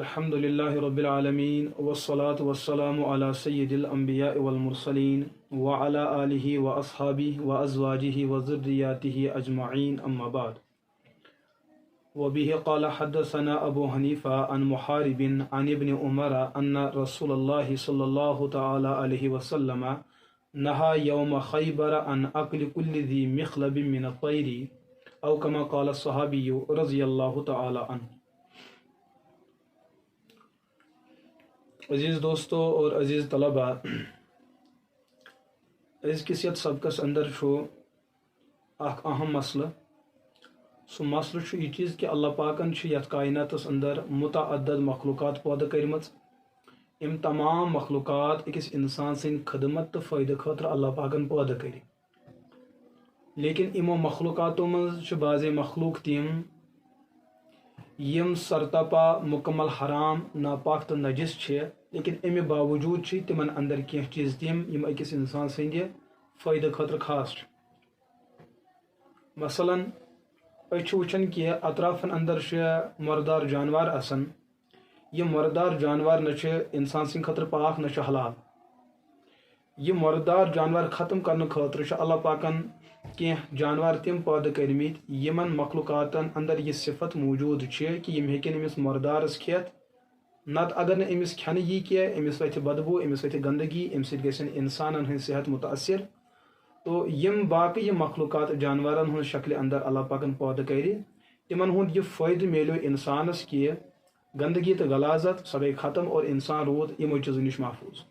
الحمد لله رب العالمين والصلاة والسلام على سيد الأنبياء والمرسلين وعلى آله وأصحابه وأزواجه وذرياته أجمعين أما بعد. وبه قال حدثنا أبو حنيفة عن محارب عن ابن عمر أن رسول الله صلى الله تعالى عليه وسلم نهى يوم خيبر عن أكل كل ذي مخلب من الطير أو كما قال الصحابي رضي الله تعالى عنه. عزیز دوستو اور عزیز طلبہ، أزکِس یتھ سبقس اندر اخ اہم مسئلہ. سہ مسئلہ یہ چیز کہ اللہ پاکن یتھ کائناتس اندر متعدد مخلوقات پودہ کرمت. ام تمام مخلوقات اکس انسان سن خدمت تو فائدہ خاطر اللہ پاکن پودہ کر، لیکن امو مخلوقاتو مز بعض مخلوق تم یم سرتپا مکمل حرام ناپاک تو نجس لیکن امہ باوجود تمن اندر کی چیز تم یم اکس انسان سند فائدہ خاطر خاص. مثلاً وچان کہ اطرافن اندر مردار جانور آسان. یہ مردار جانور نہ انسان سند خاطر پاک نہ حلال. یہ مردار جانور ختم کرنے خاطر اللہ پاکن کی جانور تم پودہ کرمت یمن مخلوقاتن اندر یہ صفت موجود کہ یم ہیکن امس مردارس کھیت. نت اگر امس کھانے یہ کی امس وتھ بدبو، امس وتھ گندگی، ام سی گھن انسانن ہند صحت متاثر. تو یم باقی مخلوقات جانورن ہند شکل اندر اللہ پاکن پودہ کر تمن ہند یہ فائدہ میلو انسانس کہ گندگی تو غلاظت سب ختم اور انسان رود یمو چیزو نش محفوظ.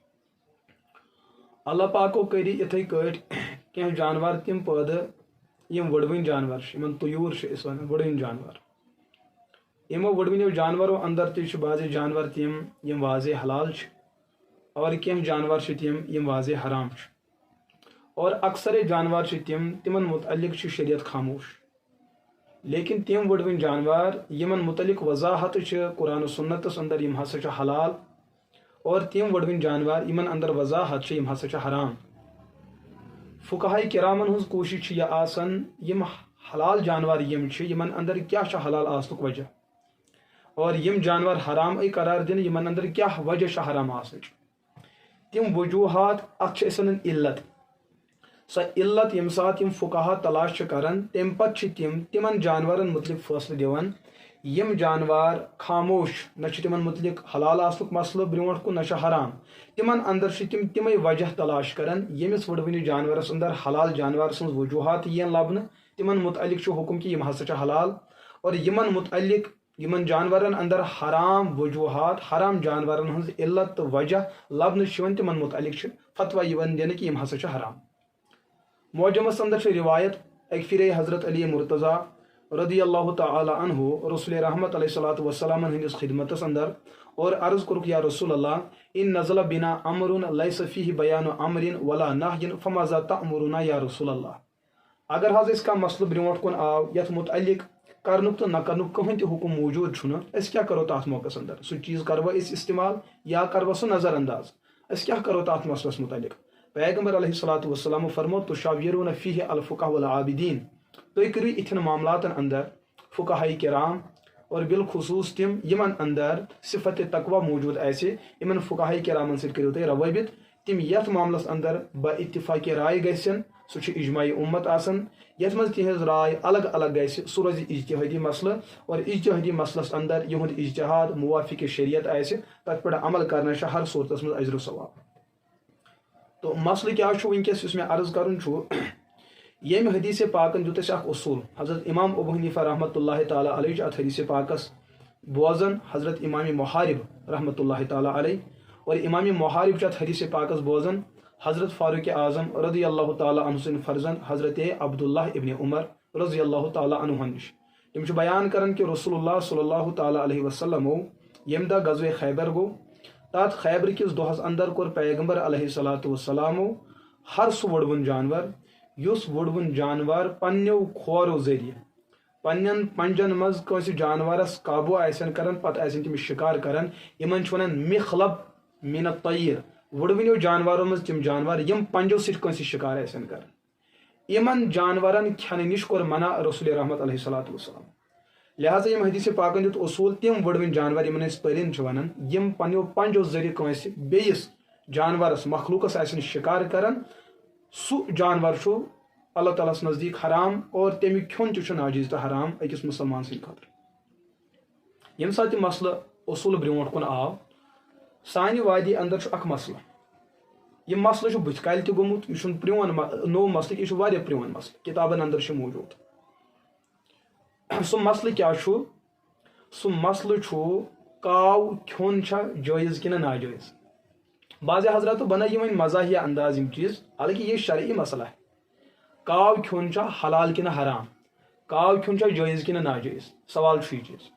اللہ پاکو کر اتھے کٹ کی جانور تم پودہ یم وڑوین جانور ان طیور وڑوین جانور. یمو وڑوینو جانورو اندر تہ بعض جانور تم یم واضح حلال اور کی جانور تم یم واضح حرام اور اکثر جانور تم تمن متعلق شریعت خاموش. لیکن تم وڑوین جانور یمن متعلق وضاحت قرآن و سنتس اندر یم ہسا حلال اور تم وڑوین جانور یمن اندر وضاحت یم ہسا حرام. فقہائی کرامن ہز کوشش یہ آسان یم حلال جانور یمن اندر کیا حلال آسنک وجہ اور یم جانور حرام قرار دن یمن اندر کیا وجہ حرام آسن. تم وجوہات اتن علت سو علت یم سات یم فقہا تلاش کران تم پتہ تمن جانورن متعلق فیصلہ دیوان یم جانور خاموش نہ تمن متعلق حلال آسنک مسئلہ برونٹ کن نہ حرام. تمن اندر تم تمے وجہ تلاش کران یمس وڑوینی جانورس اندر حلال جانور سن وجوہات ین لبنہ تمن متعلق حکم کہ یم ہسا حلال اور یمن متعلق یمن جانورن اندر حرام وجوہات حرام جانورن ہز علت تو وجہ لبنہ تمن متعلق فتوی دن کہ یم ہسا حرام. معجمس اندر روایت اک پھر حضرت علی مرتضیٰ رضی اللہ تعالی عنہ رسول رحمت علیہ الصلوۃ والسلام ہندس خدمتس اندر اور عرض کرک یا رسول اللہ ان نزل بنا امر لیس فیہ بیان امر ولا نہی فماذا تأمرنا یا رسول اللہ. اگر حض اس کا مسئلہ برونٹ کن آو یت متعلق کرنک تو نہ کرنک کہیں تہ حکم موجود چھنا اس کیا کرو تات موقع اندر سو چیز کرو اس استعمال یا کرو سو نظر انداز اس کیا کرو تات مسئلس متعلق. پیغمبر علیہ الصلوۃ والسلام فرمو تشاورون فیہ الفقہاء والعابدین. تُہۍ کٔرِو یِتھٮ۪ن معاملاتن اندر فقہائی کرام اور بالخصوص تم یمن اندر صفت تقوی موجود آسہِ یمن فقہائی کرامن سۭتۍ کٔرِو تُہۍ روابط تم یتھ معاملس اندر با اتفاقی رائے گژھن سُہ چھُ اجماعی امت آسان. یتھ منٛز تہنٛز رائے الگ الگ گژھِ سُہ روزِ اجتہادی مسئلہ اور اجتہادی مسلس اندر یہند اجتہاد موافق شریعت آسہِ تتھ پٮ۪ٹھ عمل کرنا چھُ ہر صورتس منٛز اجر و ثواب. تو مسئلہ کیا چھُ ونکیس یُس مےٚ عرض کرُن چھُ یم حدیث پاکن دیت اس اخ اصول حضرت امام ابو حنیفہ رحمۃ اللہ تعالی علیہ ات حدیث پاکس بوزن حضرت امام محارب رحمۃ اللہ تعالی علیہ اور امام محارب ات حدیث پاکس بوزن حضرت فاروق اعظم رضی اللہ تعالی عنہ سن فرزند حضرت عبداللہ ابن عمر رضی اللہ تعالی عنہ نش. تم بیان کرن کہ رسول اللہ صلی اللہ تعالی علیہ وسلم یم دہ غزوہ خیبر گو تات خیبر کس دہس اندر کور پیغمبر علیہ الصلوۃ والسلام ہر سہ وڑوُن جانور یس وڑوُن جانور پنو کھورو ذریعہ پنن پنجن مز کنس جانورس قابو آسن کران پتہ آسن تم شکار کران یمن ونان مخلب من الطیر. وڑوینو جانورو مز تم جانور یم پنجو سۭتۍ کنس شکار آسن کران یمن جانورن کھنہ نش کور منع رسول رحمت علیہ الصلوۃ والسلام. لہٰذا یم حدیث پاکن دیت اصول تم وڑوٕنۍ جانور یمن أسۍ پٔرِنۍ چھِ ونان یم پننیو پنجو ذریعہ کٲنٛسہِ بیٚیِس جانورس مخلوقس آسن شکار کران سُہ جانور چھُ اللہ تعالیٰ ہس نزدیٖک حرام اور تمیُک کھیوٚن تہِ چھُ ناجیز تہٕ حرام أکِس مُسلمان سٕنٛدِ خٲطرٕ ییٚمہِ ساتہٕ یہِ مسلہٕ اصوٗل برونٛٹھ کُن آو سانہِ وادی اندر چھُ اکھ مسلہٕ یہِ مسلہٕ چھُ بٕتھِ کالہِ تہِ گوٚمُت یہِ چھُنہٕ پرٛون نوٚو مسلہٕ یہِ چھُ واریاہ پرٛون مسلہٕ کِتابن اندر چھُ موٗجوٗد سُہ مسلہٕ کیٛاہ چھُ سُہ مسلہٕ چھُ کاو کھیوٚن چھا جٲیز کِنہٕ ناجٲیز بعض حضرات بنٲے یہِ وۄنۍ مزاحیہ انداز یِم چیٖز حالانکہِ یہ شرعی مسئلہ ہے کاو کھیوٚن چھا حلال کِنہٕ حرام کاو کھیوٚن چھا جٲیز کِنہٕ ناجٲیز سوال چھُ یہِ چیٖز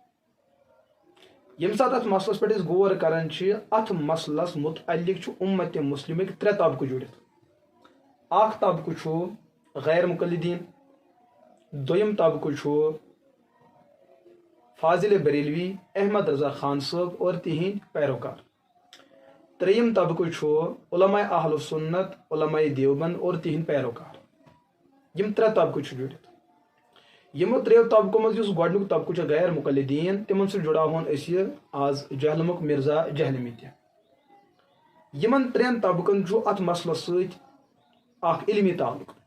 ییٚمہِ ساتہٕ اتھ مسلس پٮ۪ٹھ أسۍ غور کران چھِ اتھ مسلس متعلق چھُ اُمت مسلمٕکۍ 3 طبقہٕ جُڑِتھ اکھ طبقہٕ چھُ غیر مقلدیٖن دوٚیِم طبقہٕ چھُ فاضل بریلوی احمد رضا خان صٲب اور تِہنٛدۍ پیروکار ترٛیٚیِم طبقہٕ چھُ علماء اہل سنت علماء دیوبند اور تِہنٛدۍ پیروکار یم 3 طبقہٕ چھِ جُڑِتھ یِمو 3 طبقو منٛز یُس گۄڈنیُک طبقہٕ چھُ غیر مقلدیٖن تِمن سۭتۍ جُڑاوہون أسۍ یہِ آز جہلمُک مرزا جہلمی تہِ یِمن 3 طبقن چھُ اتھ مسلس سۭتۍ اکھ علمی تعلق